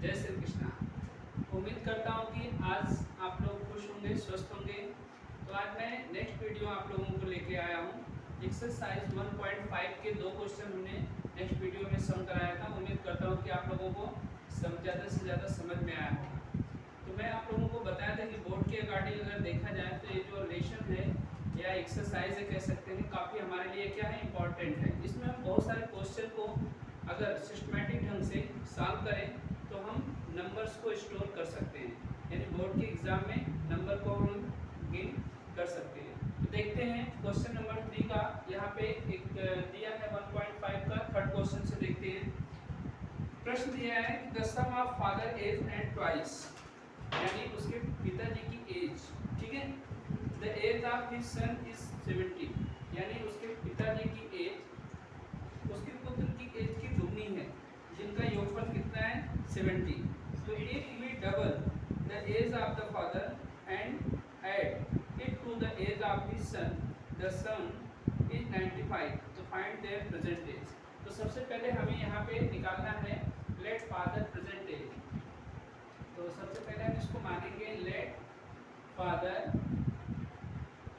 जय श्री कृष्णा। उम्मीद करता हूँ कि आज आप लोग खुश होंगे, स्वस्थ होंगे। तो आज मैं नेक्स्ट वीडियो आप लोगों को लेके आया हूँ। एक्सरसाइज 1.5 के दो क्वेश्चन हमने नेक्स्ट वीडियो में सम कराया था। उम्मीद करता हूँ कि आप लोगों को ज़्यादा से ज़्यादा समझ में आया होगा। तो मैं आप लोगों को बताया था कि बोर्ड के अकॉर्डिंग अगर देखा जाए तो ये जो लेसन है या एक्सरसाइज है कह सकते हैं, काफ़ी हमारे लिए क्या है, इम्पॉर्टेंट है। इसमें हम बहुत सारे क्वेश्चन को अगर सिस्टमेटिक ढंग से सॉल्व करें तो हम नंबर्स को स्टोर कर सकते हैं, यानी बोर्ड के एग्जाम में नंबर को हम गेन कर सकते हैं। तो देखते हैं क्वेश्चन नंबर 3 का। यहाँ पे एक दिया है 1.5 का थर्ड क्वेश्चन से देखते हैं। प्रश्न दिया है कि the sum of father age and twice, यानी उसके पिताजी की एज, ठीक है। The age of his son is 70, यानी उसके पिताजी की एज उसके पुत्र की एज की दुगनी है, जिनका योगफल कितना है, 70। तो if we double the age of the father and add it to the age of his son, the son is 95। तो फाइंड देयर प्रेजेंट एज। तो सबसे पहले हमें यहाँ पे निकालना है लेट फादर प्रेजेंट एज। तो सबसे पहले हम इसको मानेंगे let father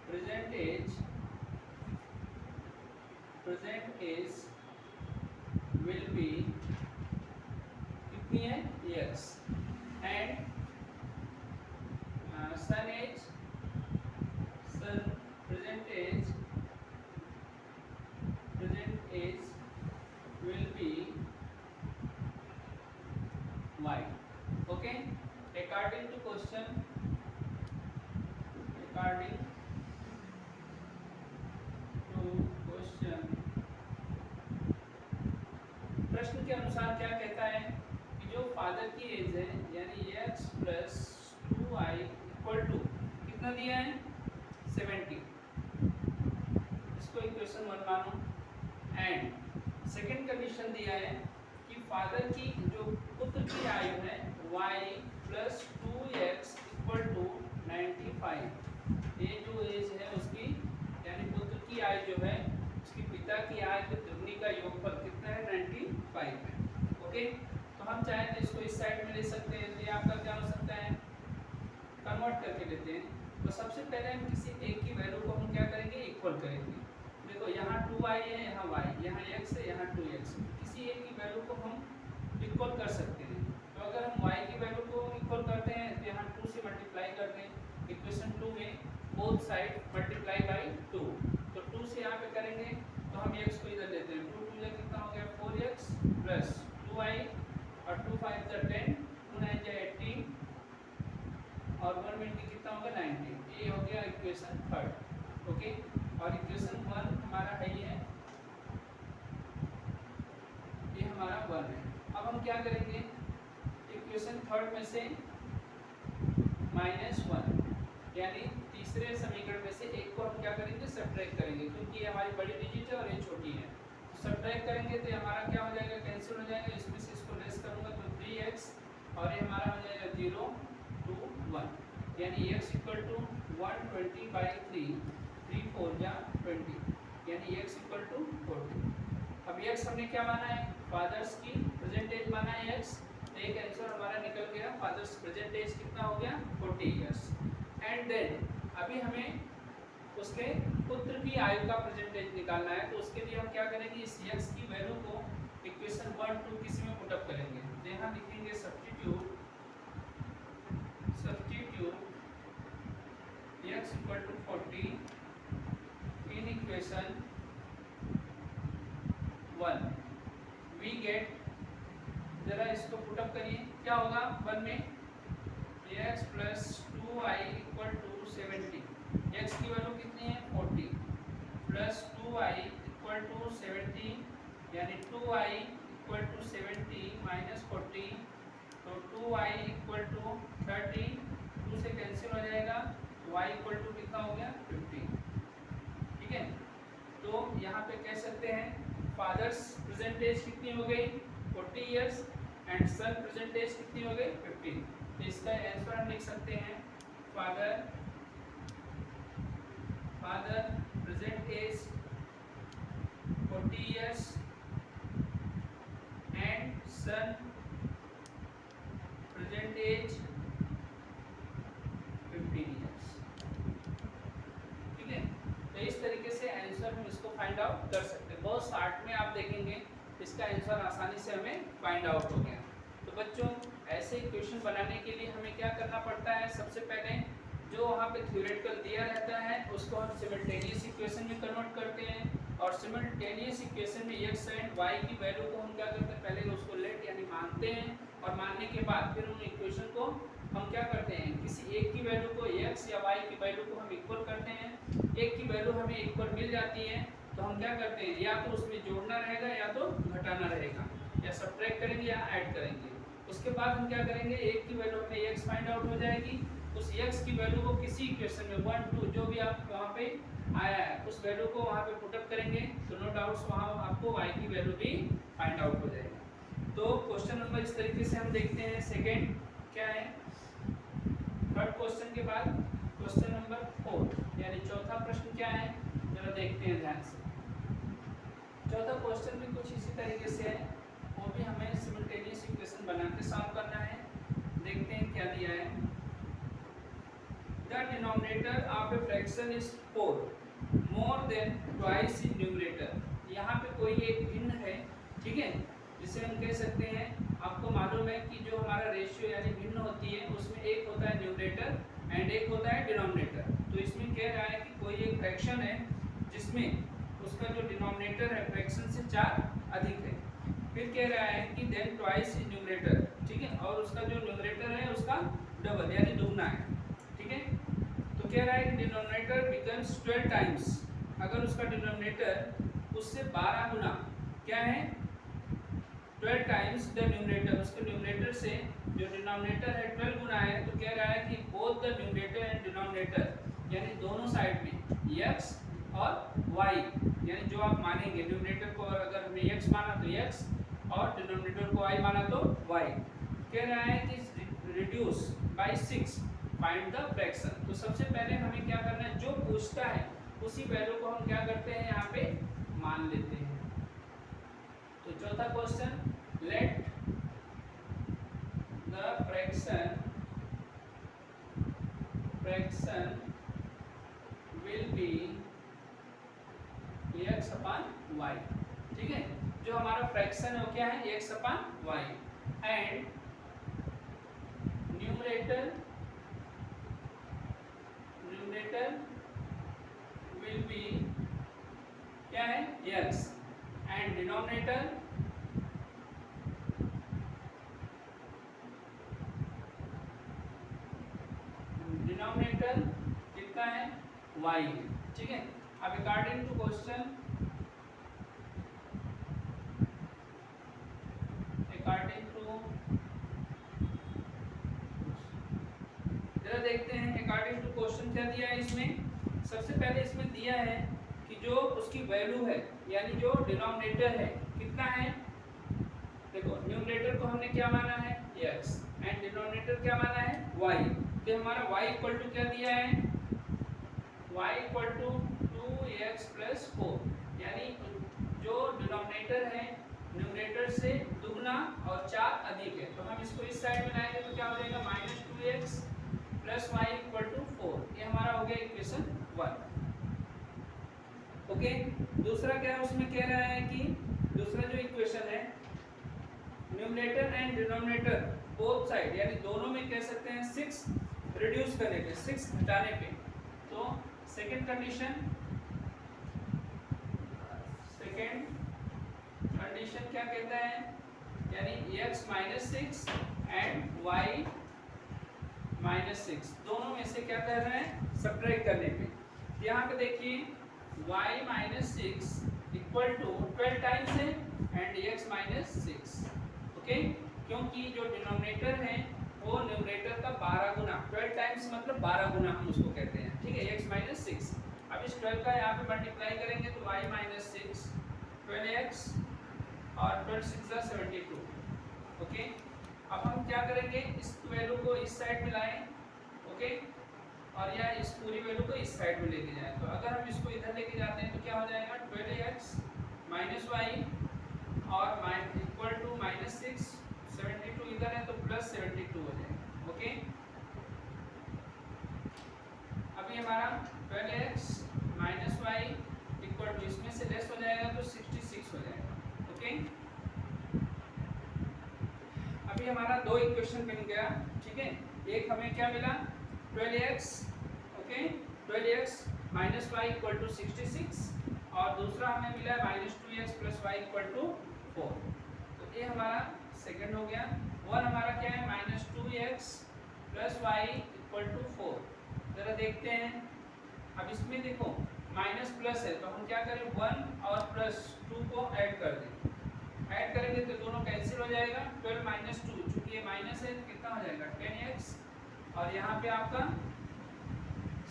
present age will be कितनी है, x, and son present age will be y. Okay, according to question, प्रश्न के अनुसार क्या कहता है कि जो फादर की एज है यानी x plus 2i equal to कितना दिया है, 70। इसको इक्वेशन 1 मानो। एंड सेकंड कंडीशन दिया है कि फादर की जो पुत्र की आयु है y plus 2x equal to 95। ये जो एज है उसकी, यानी पुत्र की आयु जो है उसकी पिता की आयु के दुगनी का योगफल कितना है, 95 है। ओके, तो हम चाहे तो इसको इस साइड में ले सकते हैं। तो ये आपका क्या हो सकता है, कन्वर्ट करके लेते हैं। तो सबसे पहले हम किसी एक की वैल्यू को हम क्या करेंगे, इक्वल करेंगे। देखो यहाँ 2y है, यहाँ y, यहाँ x है, यहाँ 2x। किसी एक की वैल्यू को हम इक्वल कर सकते हैं। तो अगर हम y की वैल्यू को इक्वल करते हैं तो यहाँ 2 से मल्टीप्लाई कर दें। इक्वेशन 2 में बोथ साइड मल्टीप्लाई बाई 2, तो 2 से यहाँ पे करेंगे तो हम x को इधर लेते हैं। 2 2 कितना हो गया, 4x प्लस 2y, और 2 5 10, 2 9 18, और 1 20 कितना होगा, 90। ये हो गया इक्वेशन थर्ड। ओके, और इक्वेशन 1 हमारा है ये हमारा 1 है। अब हम क्या करेंगे, इक्वेशन थर्ड में से -1, यानी तीसरे समीकरण में से एक को हम क्या करेंगे, सब्ट्रैक्ट करेंगे, क्योंकि ये हमारी बड़ी डिजिट है और ये छोटी है। तो सब्ट्रैक्ट करेंगे तो हमारा क्या हो जाएगा, कैंसिल हो जाएगा। इसमें से इसको लेस करूंगा तो 3x, और ये हमारा हो जाएगा 0 2 1, यानी x इक्वल टू 120/3, 3 4 जा 20, यानी x इक्वल टू 40। अब x हमने क्या माना है, फादर्स की प्रेजेंट एज माना है x। तो एक आंसर हमारा निकल गया, फादर्स प्रेजेंट एज कितना हो गया, 40 ईयर्स। एंड देन अभी हमें उसके पुत्र की आयु का परसेंटेज निकालना है। तो उसके लिए हम क्या करेंगे, इस x की वैल्यू को इक्वेशन 1 2 किसी में पुट अप करेंगे। तो यहाँ लिखेंगे substitute x equal to 40 in equation 1। We get, जरा इसको पुट अप करिए, क्या होगा 1 में, x plus 2i equal to 70। x की वैल्यू कितनी है, 40, प्लस 2i इक्वल टू 70, यानी 2i इक्वल टू 70 माइनस 40, तो 2i इक्वल टू 30, 2 से कैंसिल हो जाएगा, y इक्वल टू कितना हो गया, 50। ठीक है, तो यहाँ पे कह सकते हैं फादर्स प्रेजेंट एज कितनी हो गई, 40 years, and son present age कितनी हो गई, 15। तो इसका आंसर हम लिख सकते हैं father present age 40 years and son age 15 years। ठीक है, तो इस तरीके से आंसर हम इसको फाइंड आउट कर सकते हैं। बहुत शार्ट में आप देखेंगे इसका आंसर आसानी से हमें फाइंड आउट हो गया। तो बच्चों ऐसे क्वेश्चन बनाने के लिए हमें क्या करना पड़ता है, सबसे पहले जो वहाँ पे थ्योरेटिकल दिया रहता है उसको हम सिमल्टेनियस इक्वेशन में कन्वर्ट करते हैं, और सिमल्टेनियस इक्वेशन में x एंड y की वैल्यू को हम क्या करते हैं, पहले उसको लेट यानी मानते हैं, और मानने के बाद फिर उन इक्वेशन को हम क्या करते हैं, किसी एक की वैल्यू को x या y की वैल्यू को हम इक्वल करते हैं। एक की वैल्यू हमें इक्वल मिल जाती है तो हम क्या करते हैं, या तो उसमें जोड़ना रहेगा या तो घटाना रहेगा, या सब्ट्रैक्ट करेंगे या ऐड करेंगे। उसके बाद हम क्या करेंगे, एक की वैल्यू हमें x फाइंड आउट हो जाएगी, उस x की वैल्यू को किसी इक्वेशन में 1 2 जो भी आप वहाँ पे आया है उस वैल्यू को वहाँ पे पुट अप करेंगे, तो नो डाउट्स वहाँ आपको y की वैल्यू भी फाइंड आउट हो जाएगा। तो क्वेश्चन नंबर इस तरीके से हम देखते हैं। सेकंड क्या है, थर्ड क्वेश्चन के बाद क्वेश्चन नंबर 4 यानी चौथा प्रश्न क्या है, जरा देखते हैं ध्यान से। चौथा क्वेश्चन भी कुछ इसी तरीके से है, वो भी हमें सिमल्टेनियस इक्वेशन बना के सॉल्व करना है। देखते हैं क्या दिया है। The denominator of a fraction is 4 more than twice in numerator. यहाँ पे कोई एक भिन्न है, ठीक है, जिसे हम कह सकते हैं, आपको मालूम है कि जो हमारा रेशियो यानी भिन्न होती है उसमें एक होता है न्यूमरेटर एंड एक होता है डिनोमिनेटर। तो इसमें कह रहा है कि कोई एक फ्रैक्शन है जिसमें उसका जो डिनोमिनेटर है फ्रैक्शन से 4 अधिक है। फिर कह रहा है कि देन ट्वाइस इज न्यूमरेटर, ठीक है, और उसका जो न्यूमरेटर है उसका डबल यानी दुगना है, ठीक है। तो कह रहा है कि डिनोमिनेटर बिकम्स 12 टाइम्स, अगर उसका डिनोमिनेटर उससे 12 गुना क्या है, 12 टाइम्स द न्यूमरेटर, उसके न्यूमरेटर से जो डिनोमिनेटर है 12 गुना है, तो कह रहा है कि both the numerator and denominator यानी दोनों साइड में x और y यानी जो आप मानेंगे न्यूमरेटर को अगर हमने x माना तो x और डिनोमिनेटर को y माना तो y, कह रहा है कि reduce by 6 find the fraction. तो सबसे पहले हमें क्या करना है, जो पूछता है उसी वैल्यू को हम क्या करते हैं, यहाँ पे मान लेते हैं। तो चौथा question, let the fraction will be x upon y, ठीक है, जो हमारा फ्रैक्शन है वो क्या है, x upon y, and numerator will be क्या है, x, एंड डिनोमिनेटर कितना है, y है, ठीक है। अब अकॉर्डिंग टू क्वेश्चन, जरा देखते हैं अकॉर्डिंग टू क्वेश्चन क्या दिया है इसमें। सबसे पहले इसमें दिया है कि जो उसकी वैल्यू है यानी जो डिनोमिनेटर है कितना है, देखो न्यूमरेटर को हमने क्या माना है, x, एंड डिनोमिनेटर क्या माना है, y। तो हमारा y इक्वल टू क्या दिया है, y equal to 2x plus 4, यानी जो डिनोमिनेटर है न्यूमरेटर से दुगना और 4 अधिक है, तो हम इसको इस साइड में लाएंगे तो क्या हो जाएगा, -2x plus y equal to 4। ये हमारा हो गया इक्वेशन 1, ओके। दूसरा क्या है, उसमें कह रहा है कि दूसरा जो इक्वेशन है, numerator and denominator both side यानी दोनों में कह सकते हैं 6 रिड्यूस करने पे, 6 घटाने पे। तो सेकंड कंडीशन क्या कहता है, यानी x minus 6 and y minus 6 दोनों में से क्या कर रहे हैं, सब्ट्रैक्ट करने पे। यहाँ पे देखिए y minus 6 equal to 12 times है एंड x माइनस 6, ओके, क्योंकि जो डिनोमिनेटर है वो न्यूमरेटर का 12 गुना, 12 टाइम्स मतलब 12 गुना हम उसको कहते हैं, ठीक है, x माइनस 6। अब इस 12 का यहाँ पे मल्टीप्लाई करेंगे तो y माइनस 6 12x और 12 6 72, ओके। अब हम क्या करेंगे, इस वैल्यू को इस साइड में लाएं, ओके, और या इस पूरी वैल्यू को इस साइड में लेके जाएं। तो अगर हम इसको इधर लेके जाते हैं तो क्या हो जाएगा, 12x माइनस वाई और इक्वल टू -6 72 इधर है तो +72 हो जाएगा, ओके, अभी हमारा 12x minus y equal to, इसमें से लेस हो जाएगा तो 66 हो जाएगा। ओके, अभी हमारा दो इक्वेशन बन गया, ठीक है। एक हमें क्या मिला 12x, okay, 12x minus y equal to 66, और दूसरा हमें मिला -2x plus y equal to 4। तो ये हमारा सेकंड हो गया। वन हमारा क्या है -2x plus y equal to 4। जरा देखते हैं, अब इसमें देखो माइनस प्लस है तो हम क्या करें 1 और प्लस 2 को ऐड कर दें। ऐड करेंगे तो दोनों कैंसिल हो जाएगा। 12 माइनस 2, चूंकि ये माइनस है तो कितना हो जाएगा 10x, और यहाँ पे आपका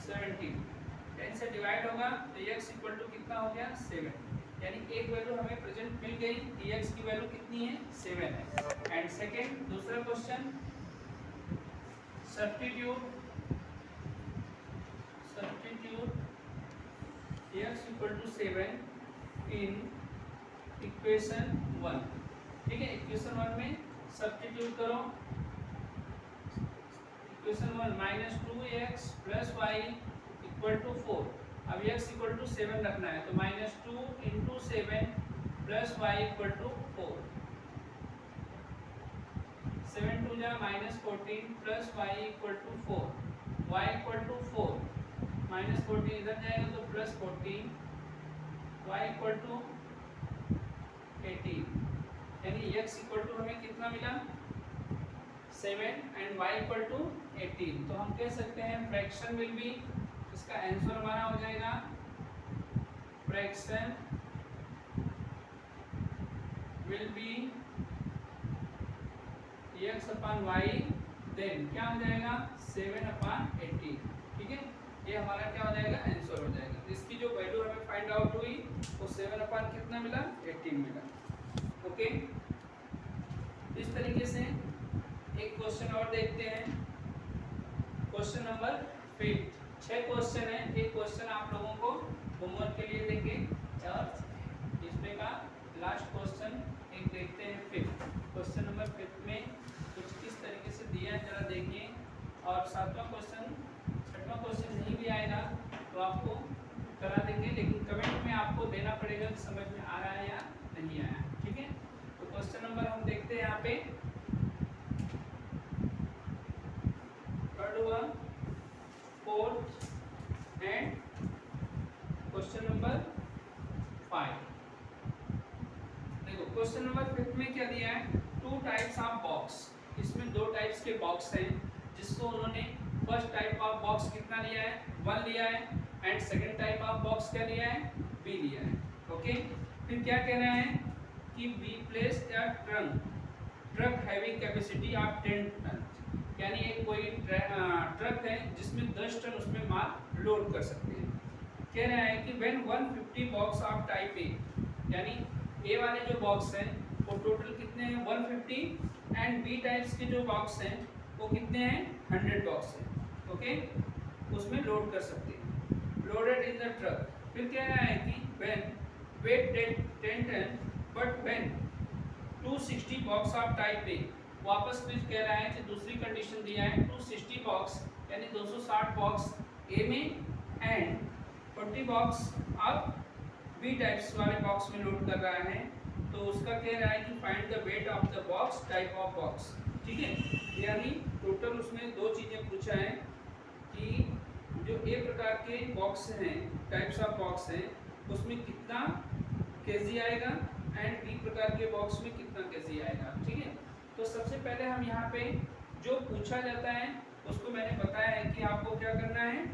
17, 10 से डिवाइड होगा तो x इक्वल टू कितना हो गया 7, यानी एक वैल्यू हमें प्रेजेंट मिल गई कि x की वैल्यू कितनी है 7 है। एंड सेकंड दूसरा question, substitute x equal to 7 in equation 1, ठीक है। इक्वेशन 1 में सब्स्टिट्यूट करो, equation 1 -2x plus y equal to 4। अब x इक्वल टू 7 रखना है तो -2 into 7 plus y equal to 4, 7 टू जा -14 plus y equal to 4, y equal to 4, -14 इधर जाएगा तो +14, y इक्वल टू 18, यानी x इक्वल टू हमें कितना मिला 7 एंड y इक्वल टू 18। तो हम कह सकते हैं फ्रैक्शन विल बी, इसका आंसर हमारा हो जाएगा fraction will be x upon y, then क्या हो जाएगा 7/18, ठीक है। ये हमारा क्या हो जाएगा आंसर हो जाएगा। इसकी जो वैल्यू हमें फाइंड आउट हुई वो 7 अपॉन कितना मिला 18 मिला। ओके, इस तरीके से एक क्वेश्चन और देखते हैं, क्वेश्चन नंबर 5। 6 क्वेश्चन है, एक क्वेश्चन आप लोगों को होमवर्क के लिए देंगे और इसमें का लास्ट क्वेश्चन एक देखते हैं 5। क्वेश्चन नंबर 5 में कुछ किस तरीके से दिया है जरा देखिए, और 7वां क्वेश्चन 6वां क्वेश्चन नहीं भी आएगा तो आपको करा देंगे, लेकिन कमेंट में आपको देना पड़ेगा कि समझ में आ रहा है या नहीं आया, ठीक है। तो क्वेश्चन नंबर हम देखते हैं यहाँ पे, third one, fourth and question number 5। देखो क्वेश्चन नंबर 5 में क्या दिया है, 2 टाइप्स ऑफ बॉक्स। इसमें 2 टाइप्स के बॉक्स हैं, जिसको उन्होंने फर्स्ट टाइप ऑफ बॉक्स कितना लिया है 1 लिया है, and second type of box क्या लिया है b लिया है। ओके, फिर क्या कह रहा है कि we placed a truck having capacity of 10 ton, यानी एक कोई ट्रक है जिसमें 10 टन उसमें माल लोड कर सकते हैं। कह रहा है कि when 150 बॉक्स ऑफ टाइप ए, यानी ए वाले जो बॉक्स हैं वो टोटल कितने हैं 150, एंड बी टाइप्स के जो बॉक्स हैं वो कितने हैं 100 बॉक्स हैं। ओके, उसमें लोड कर सकते हैं, लोडेड इन द ट्रक। फिर कह रहा है कि when weight 10 ton but when 260 box of type A, वापस फिर कह रहा है कि दूसरी कंडीशन दिया है 260 बॉक्स यानी 260 बॉक्स ए में and 40 box of B types वाले बॉक्स में लोड कर रहा है, तो उसका कह रहा है कि find the weight of the box type of box, ठीक है। यानी टोटल उसमें 2 चीज़ें पूछा है कि जो ए प्रकार के बॉक्स हैं टाइप्स ऑफ बॉक्स हैं उसमें कितना केजी आएगा एंड बी प्रकार के बॉक्स में कितना केजी आएगा, ठीक है। तो सबसे पहले हम यहाँ पे जो पूछा जाता है उसको मैंने बताया है कि आपको क्या करना है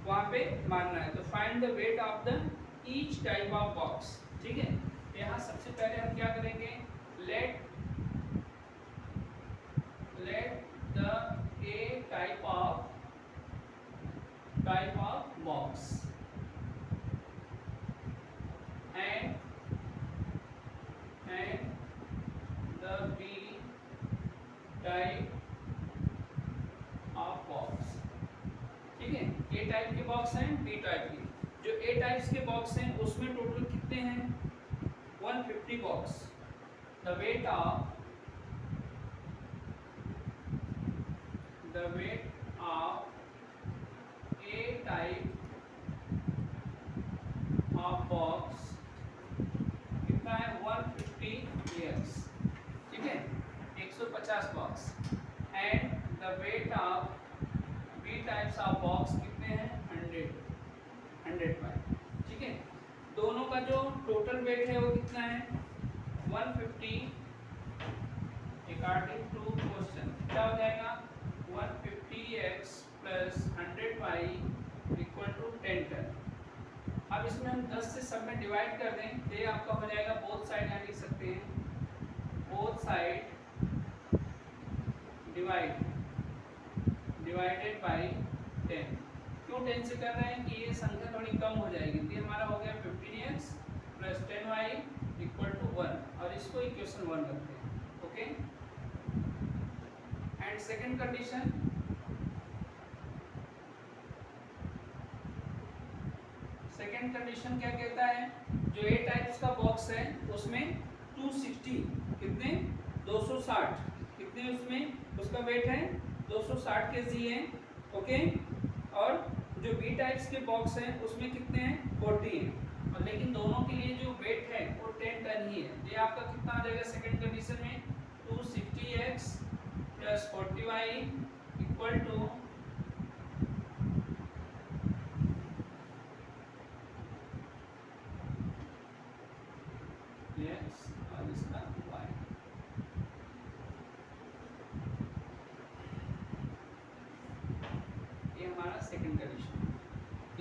वहाँ पे मानना है। तो find the weight of the each type of box, ठीक है। यहाँ सबसे पहले हम क्या करेंगे, let the A type of box and the B type of box, ठीक है। ए टाइप के बॉक्स हैं बी टाइप के, जो ए टाइप्स के बॉक्स हैं उसमें टोटल कितने हैं 150 box. The weight of the weight of A type of box कितना है 150x, ठीक है 150 box, and the weight of B types of box कितने हैं 100 पाई, ठीक है। दोनों का जो टोटल वेट है वो कितना है 150 अकॉर्डिंग टू क्वेश्चन क्या हो जाएगा 150x plus 100y equal to 10 ton. अब इसमें हम 10 से सब में डिवाइड कर दें तो ये आपका हो जाएगा बोथ साइड यहाँ लिख सकते हैं बोथ साइड डिवाइडेड बाई 10। क्यों 10 से कर रहे हैं कि ये संख्या थोड़ी कम हो जाएगी, तो हमारा हो गया 15x plus 10y equal to 1 और इसको इक्वेशन 1 रखते हैं, okay. And second condition, second condition क्या कहता है जो ए टाइप्स का बॉक्स है उसमें 260 कितने 260 कितने उसमें उसका वेट है 260 kg है, ओके। और जो बी टाइप्स के बॉक्स हैं उसमें कितने हैं 40 हैं, और लेकिन दोनों के लिए जो वेट है वो 10 टन ही है। ये आपका कितना आ जाएगा सेकंड कंडीशन में 260x plus 40y equal to 260x और इसका y। ये हमारा सेकंड कंडीशन।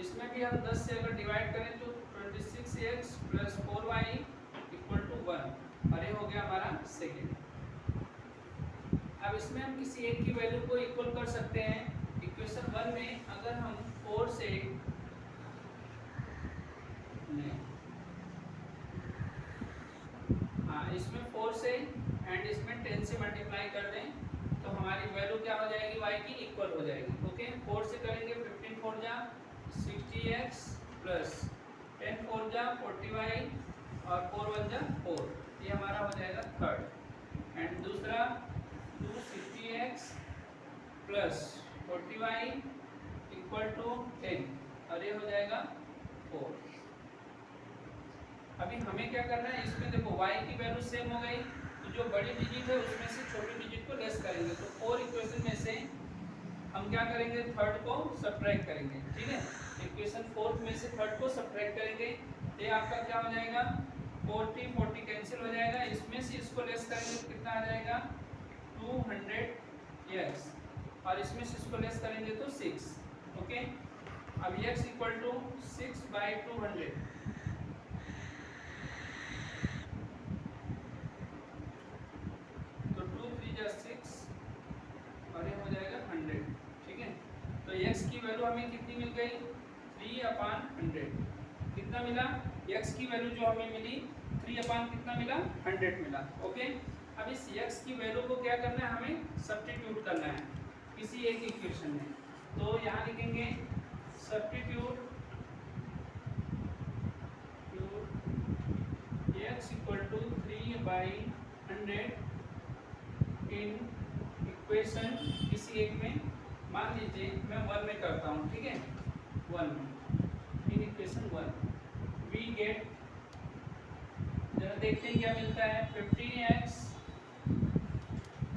इसमें भी हम 10 से अगर डिवाइड करें तो 26x plus 4y equal to 1 और ये हो गया हमारा सेकंड। अब इसमें हम किसी एक की वैल्यू को इक्वल कर सकते हैं। इक्वेशन 1 में अगर हम 4 से इसमें 4 से एंड इसमें 10 से मल्टीप्लाई कर दें तो हमारी वैल्यू क्या हो जाएगी y की इक्वल हो जाएगी, ओके। 4 से करेंगे 15 4 जा 60x प्लस 10 4 जा 40y और 4 1 जा 4, ये हमारा हो जाएगा थर्ड। एंड दूसरा 260x plus 40y equal to 10 और ये हो जाएगा 4। अभी हमें क्या करना है इसमें देखो y की वैल्यू सेम हो गई तो जो बड़ी डिजिट है उसमें से छोटी डिजिट को लेस करेंगे, तो 4 इक्वेशन में से हम क्या करेंगे थर्ड को सब्ट्रैक्ट करेंगे, ठीक है। इक्वेशन फोर्थ में से थर्ड को सब्ट्रैक्ट करेंगे तो ये आपका क्या हो जाएगा 40 40 कैंसिल हो जाएगा, इसमें से इसको लेस करेंगे तो कितना आ जाएगा 200x और इसमें से इसको लेस करेंगे तो 6, ओके। अब x इक्वल टू 6/200 तो 2 3 जा 6 और ये हो जाएगा 100, ठीक है। तो x की वैल्यू हमें कितनी मिल गई 3/100 कितना मिला x की वैल्यू जो हमें मिली 3/ कितना मिला 100 मिला, ओके। अब इस x की वैल्यू को क्या करना है हमें सब्स्टिट्यूट करना है किसी एक इक्वेशन में, तो यहाँ लिखेंगे substitute x equal to 3/100 in equation किसी एक में, मान लीजिए मैं 1 में करता हूँ, ठीक है 1 में इन इक्वेशन 1 वी गेट, जरा देखते हैं क्या मिलता है 15x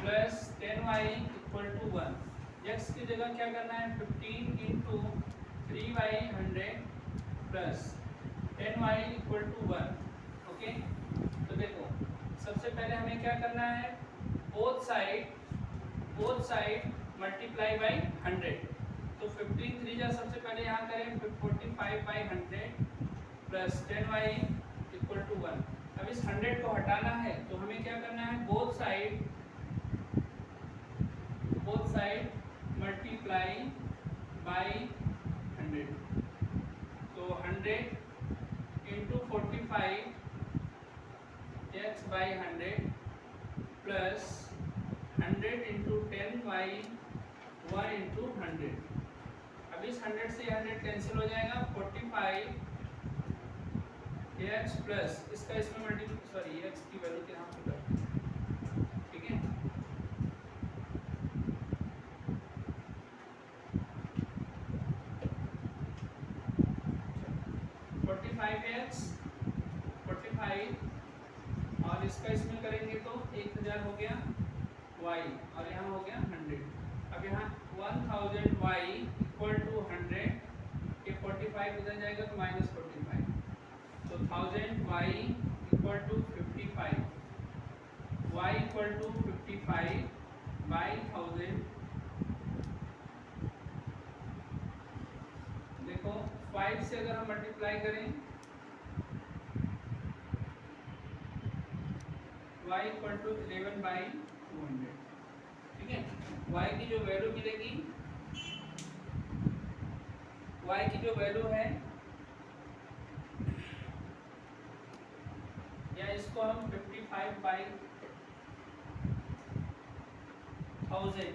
plus 10y equal to 1। x की जगह क्या करना है 15 into 3/100 plus 10y equal to 1, okay. तो देखो सबसे पहले हमें क्या करना है बोथ साइड मल्टीप्लाई बाई 100, तो 15 3 जा सबसे पहले यहाँ करें 45/100 प्लस 10y इक्वल टू 1। अब इस 100 को हटाना है तो हमें क्या करना है बोथ साइड मल्टीप्लाई बाई 100, तो 100 into 45 x/100 plus 100 into 10y into 100। अब इस 100 से 100 कैंसिल हो जाएगा 45 x प्लस इसका इसमें सॉरी x की वैल्यू के यहाँ पे, ठीक है y और यहाँ हो गया 100। अब यहाँ 1000 y इक्वल टू 100, ये 45 इधर जाएगा तो -45, तो 1000 y equal to 55, y equal to 55 by 1000। देखो 5 से अगर हम मल्टीप्लाई करें y इक्वल टू 11 बाई 200, ठीक है। y की जो वैल्यू मिलेगी, y की जो वैल्यू है, या इसको हम 55 बाई 1000,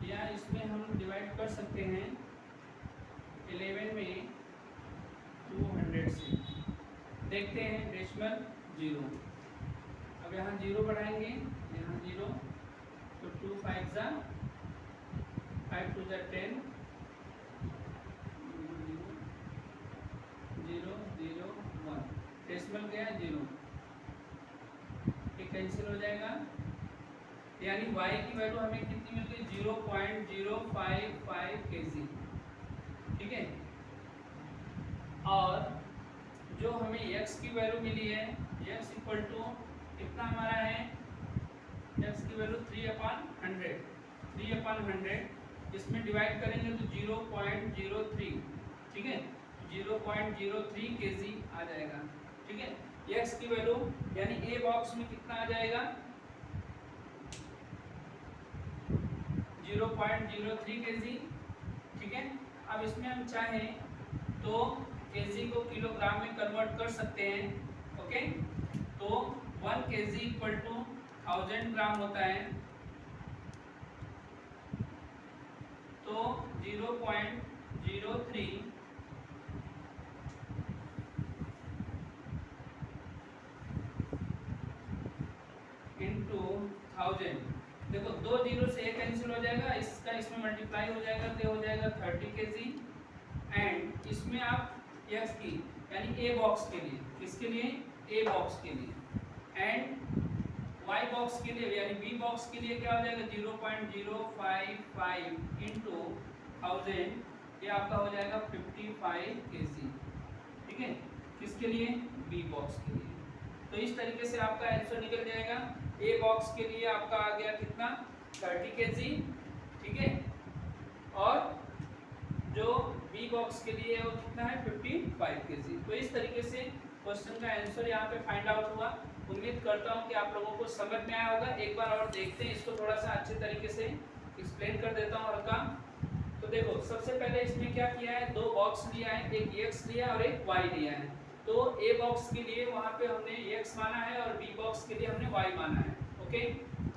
या इसमें हम डिवाइड कर सकते हैं 11 में 200 से। देखते हैं डेसिमल 0। अब यहाँ 0 बढ़ाएंगे, यहाँ 0, तो 2 5 जा 5 2 जा 10, 0 0 1, डेसिमल गया 0, ये कैंसिल हो जाएगा। यानी y की वैल्यू हमें कितनी मिल गई, 0.055 kg, ठीक है। और जो हमें x की वैल्यू मिली है, x इक्वल टू कितना हमारा है, x की वैल्यू 3/100, इसमें डिवाइड करेंगे तो 0.03, ठीक है, 0.03 kg आ जाएगा, ठीक है। x की वैल्यू यानी a बॉक्स में कितना आ जाएगा, 0.03 kg, ठीक है। अब इसमें हम चाहें तो kg को किलोग्राम में कन्वर्ट कर सकते हैं, ओके। तो 1 kg इक्वल टू 1000 ग्राम होता है, तो 0.03 इंटू 1000। देखो 2 जीरो से 1 कैंसिल हो जाएगा, इसका इसमें मल्टीप्लाई हो जाएगा तो हो जाएगा 30 kg। एंड इसमें आप x की यानी a बॉक्स के लिए, किसके लिए, a बॉक्स के लिए, एंड y बॉक्स के लिए यानी b बॉक्स के लिए क्या हो जाएगा, 0.055 इंटू 1000, ये आपका हो जाएगा 55 kg, ठीक है। किसके लिए, b बॉक्स के लिए। तो इस तरीके से आपका आंसर निकल जाएगा। ए बॉक्स के लिए आपका आ गया कितना, 30 kg, ठीक है। और जो बी बॉक्स के लिए वो कितना है, 55 kg। तो इस तरीके से क्वेश्चन का आंसर यहाँ पे फाइंड आउट हुआ। उम्मीद करता हूँ कि आप लोगों को समझ में आया होगा। एक बार और देखते हैं इसको, थोड़ा सा अच्छे तरीके से एक्सप्लेन कर देता हूँ हल्का। तो देखो सबसे पहले इसमें क्या किया है, 2 बॉक्स लिया है, एक x लिया और एक y लिया है। तो ए बॉक्स के लिए वहाँ पे हमने x माना है और बी बॉक्स के लिए हमने y माना है, ओके।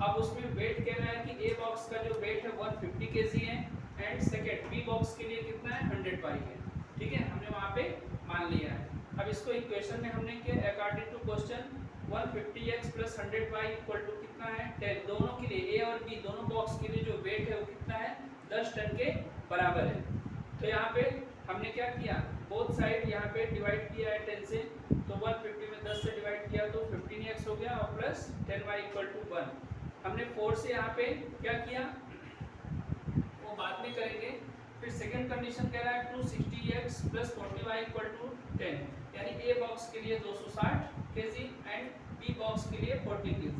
अब उसमें वेट कह रहा है कि ए बॉक्स का जो वेट है 150 kg है, एंड सेकेंड बी बॉक्स के लिए कितना है, 100 y है, ठीक है, हमने वहाँ पे मान लिया है। अब इसको इक्वेशन में हमने किया according to question, 150x + 100y = कितना है, 10। दोनों के लिए ए और बी दोनों बॉक्स के लिए जो वेट है वो कितना है, 10 टन के बराबर है। तो यहाँ पे हमने क्या किया, बोथ साइड यहाँ पे डिवाइड किया है 10 से, तो 150 में 10 से डिवाइड किया तो 15x हो गया और प्लस 10y = 1। हमने 4 से यहाँ पे क्या किया वो बाद में करेंगे। फिर सेकंड कंडीशन कह रहा है 260x + 40y = 10, यानी ए बॉक्स के लिए 260 kg एंड बी बॉक्स के लिए 40 kg।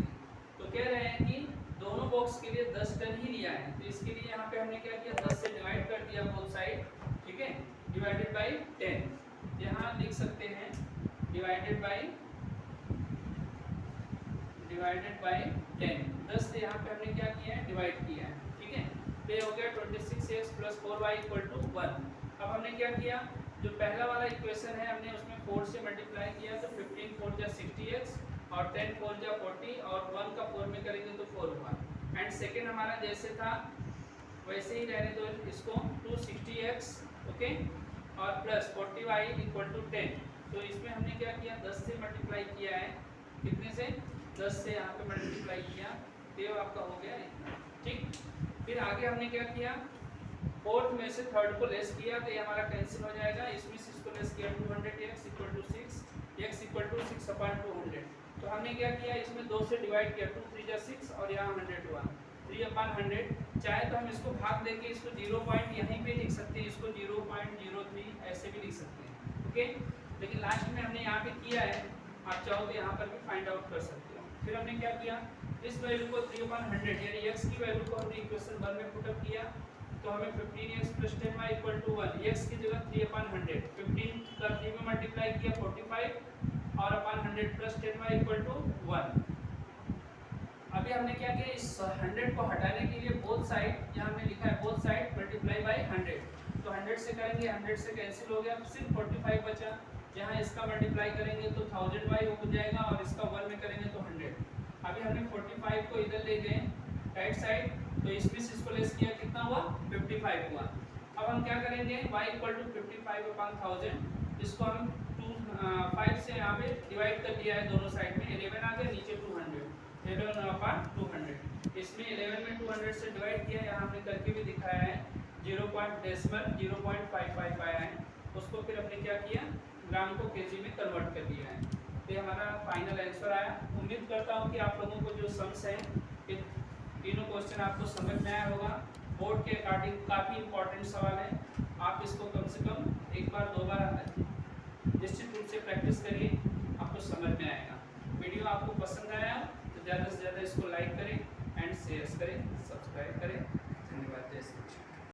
तो कह रहे हैं कि दोनों बॉक्स के लिए 10 टन ही लिया है, तो इसके लिए यहाँ पे हमने क्या किया, 10 से डिवाइड कर दिया बोथ साइड, ठीक है, डिवाइडेड बाय 10। यहाँ लिख सकते हैं डिवाइडेड बाय 10। 10 से यहाँ पे हमने क्या किया है, डिवाइड किया है, ठीक है। तो ये हो गया 26x + 4y = 1। अब हमने क्या किया, जो पहला वाला इक्वेशन है हमने उसमें 4 से मल्टीप्लाई किया तो 15 4 जा 60x और 10 4 जा 40 और 1 का 4 में करेंगे तो 4 हुआ। एंड सेकंड हमारा जैसे था वैसे ही रहने दो इसको, 260x, ओके, और प्लस 40y = 10। तो इसमें हमने क्या किया, 10 से मल्टीप्लाई किया है, कितने से, 10 से यहाँ पे मल्टीप्लाई किया, तो आपका हो गया इतना, ठीक। फिर आगे हमने क्या किया, फोर्थ में से थर्ड को लेस किया तो ये हमारा कैंसिल हो जाएगा, इसमें से इसको लेस किया 200x = 6, x = 6/200। तो हमने क्या किया, इसमें 2 से डिवाइड किया, 2 3 जा 6 और यहाँ 100 हुआ 3/100। चाहे तो हम इसको भाग देके इसको 0 पॉइंट यहीं पे लिख सकते हैं, इसको 0.03 ऐसे भी लिख सकते हैं, ओके। लेकिन लास्ट में हमने यहाँ पे किया है, आप चाहो तो यहाँ पर भी फाइंड आउट कर सकते हो। फिर हमने क्या किया, इस वैल्यू को 3/100 यानी x की वैल्यू को हमने इक्वेशन 1 में पुट अप किया, तो हमें 15x + 10y = 1, x की जगह 3/100, 15 का 3 में मल्टीप्लाई किया 45 और अपन 100 + 10y = 1। अभी हमने क्या किया, इस 100 को हटाने के लिए बोथ साइड, यहाँ हमने लिखा है बोथ साइड मल्टीप्लाई बाय 100, तो 100 से करेंगे 100 से कैंसिल हो गया, सिर्फ 45 बचा। यहाँ इसका मल्टीप्लाई करेंगे तो 1000y हो जाएगा और इसका 1 में करेंगे तो 100। अभी हमने 45 को इधर ले गए राइट साइड, तो इसमें से इसको लेस किया, कितना हुआ 55 हुआ। अब हम क्या करेंगे, y = 55/1000, इसको हम 5 से यहाँ पे डिवाइड कर दिया है दोनों साइड में, 11 आ गया, नीचे 200, 11/200। इसमें 11 में 200 से डिवाइड किया, यहाँ हमने करके भी दिखाया है, 0.55 आया है, उसको फिर हमने क्या किया, ग्राम को केजी में कन्वर्ट कर दिया है। तो हमारा फाइनल आंसर आया। उम्मीद करता हूँ कि आप लोगों को जो सम्स हैं, ये तीनों क्वेश्चन आपको समझ में आया होगा। बोर्ड के अकॉर्डिंग काफ़ी इंपॉर्टेंट सवाल है, आप इसको कम से कम एक बार 2 बार निश्चित रूप से प्रैक्टिस करिए, आपको समझ में आएगा। वीडियो आपको पसंद आया तो ज़्यादा से ज़्यादा इसको लाइक करें एंड शेयर करें, सब्सक्राइब करें।